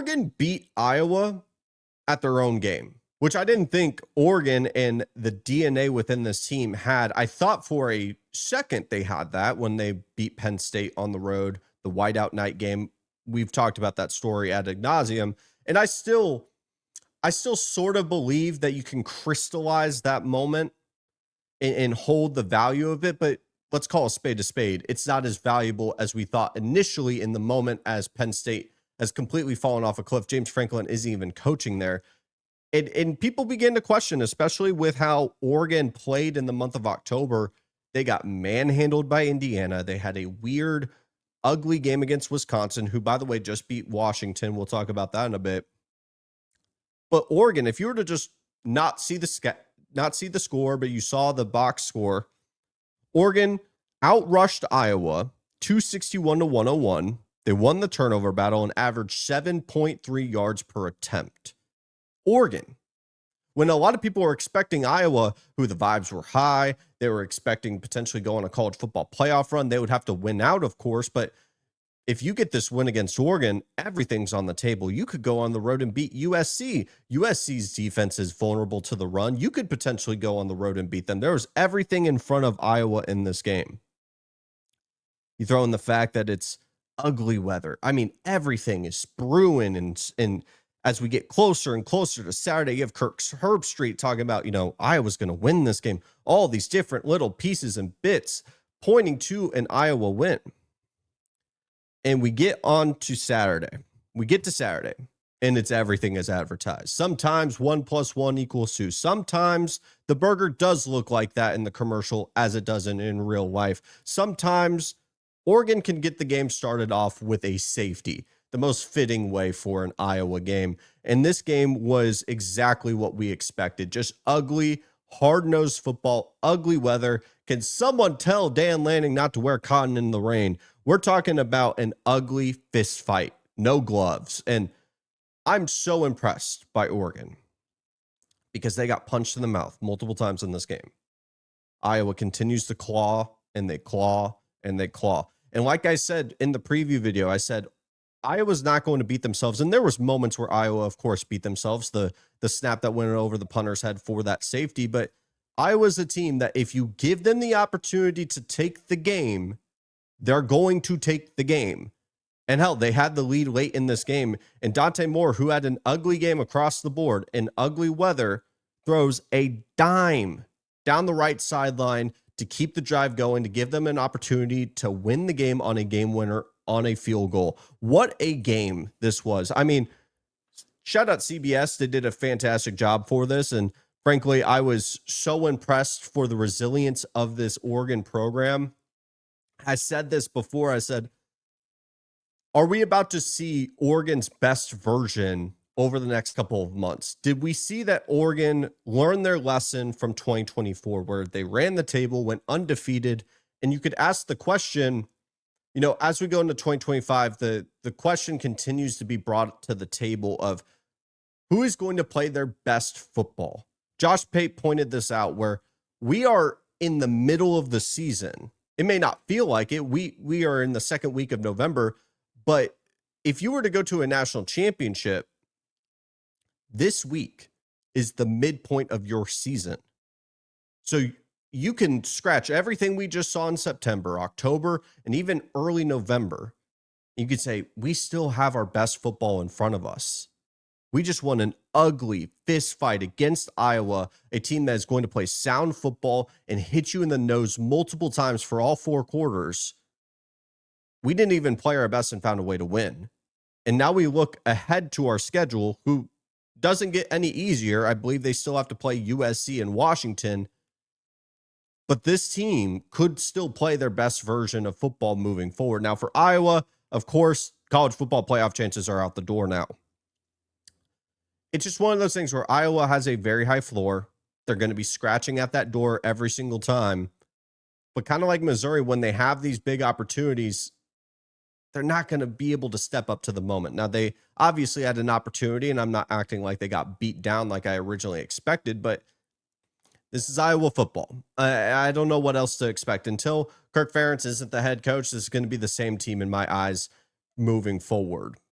Oregon beat Iowa at their own game, which I didn't think Oregon and the DNA within this team had. I thought for a second they had that when they beat Penn State on the road, the whiteout night game. We've talked about that story ad nauseum, and I still sort of believe that you can crystallize that moment and hold the value of it, but let's call a spade a spade. It's not as valuable as we thought initially in the moment, as Penn State has completely fallen off a cliff. James Franklin isn't even coaching there. And people begin to question, especially with how Oregon played in the month of October. They got manhandled by Indiana. They had a weird, ugly game against Wisconsin, who, by the way, just beat Washington. We'll talk about that in a bit. But Oregon, if you were to just not see the score, but you saw the box score, Oregon outrushed Iowa 261 to 101. They won the turnover battle and averaged 7.3 yards per attempt. Oregon, when a lot of people were expecting Iowa, who the vibes were high, they were expecting potentially go on a college football playoff run. They would have to win out, of course, but if you get this win against Oregon, everything's on the table. You could go on the road and beat USC. USC's defense is vulnerable to the run. You could potentially go on the road and beat them. There was everything in front of Iowa in this game. You throw in the fact that it's ugly weather. I mean, everything is brewing, and as we get closer and closer to Saturday, you have Kirk Herbstreit talking about, Iowa's going to win this game. All these different little pieces and bits pointing to an Iowa win. And we get on to Saturday. We get to Saturday, and it's everything as advertised. Sometimes 1 + 1 = 2. Sometimes the burger does look like that in the commercial as it does in real life. Sometimes Oregon can get the game started off with a safety, the most fitting way for an Iowa game. And this game was exactly what we expected. Just ugly, hard-nosed football, ugly weather. Can someone tell Dan Lanning not to wear cotton in the rain? We're talking about an ugly fist fight, no gloves. And I'm so impressed by Oregon because they got punched in the mouth multiple times in this game. Iowa continues to claw, and they claw, and they claw. And like I said in the preview video, I said Iowa's not going to beat themselves. And there was moments where Iowa, of course, beat themselves. The snap that went over the punter's head for that safety. But Iowa's a team that if you give them the opportunity to take the game, they're going to take the game. And hell, they had the lead late in this game. And Dante Moore, who had an ugly game across the board in ugly weather, throws a dime down the right sideline to keep the drive going, to give them an opportunity to win the game on a game winner on a field goal. What a game this was. I mean, shout out CBS. They did a fantastic job for this. And frankly, I was so impressed for the resilience of this Oregon program. I said this before. I said, are we about to see Oregon's best version over the next couple of months? Did we see that Oregon learn their lesson from 2024, where they ran the table, went undefeated? And you could ask the question, as we go into 2025, the question continues to be brought to the table of who is going to play their best football. Josh Pate pointed this out, where we are in the middle of the season. It may not feel like it. We are in the second week of November, but if you were to go to a national championship, this week is the midpoint of your season. So you can scratch everything we just saw in September, October, and even early November. You could say, we still have our best football in front of us. We just won an ugly fist fight against Iowa, a team that is going to play sound football and hit you in the nose multiple times for all 4 quarters. We didn't even play our best and found a way to win. And now we look ahead to our schedule, who doesn't get any easier. I believe they still have to play USC and Washington. But this team could still play their best version of football moving forward. Now, for Iowa, of course, college football playoff chances are out the door now. It's just one of those things where Iowa has a very high floor. They're going to be scratching at that door every single time. But kind of like Missouri, when they have these big opportunities, they're not going to be able to step up to the moment. Now, they obviously had an opportunity, and I'm not acting like they got beat down like I originally expected, but this is Iowa football. I don't know what else to expect. Until Kirk Ferentz isn't the head coach, this is going to be the same team in my eyes moving forward.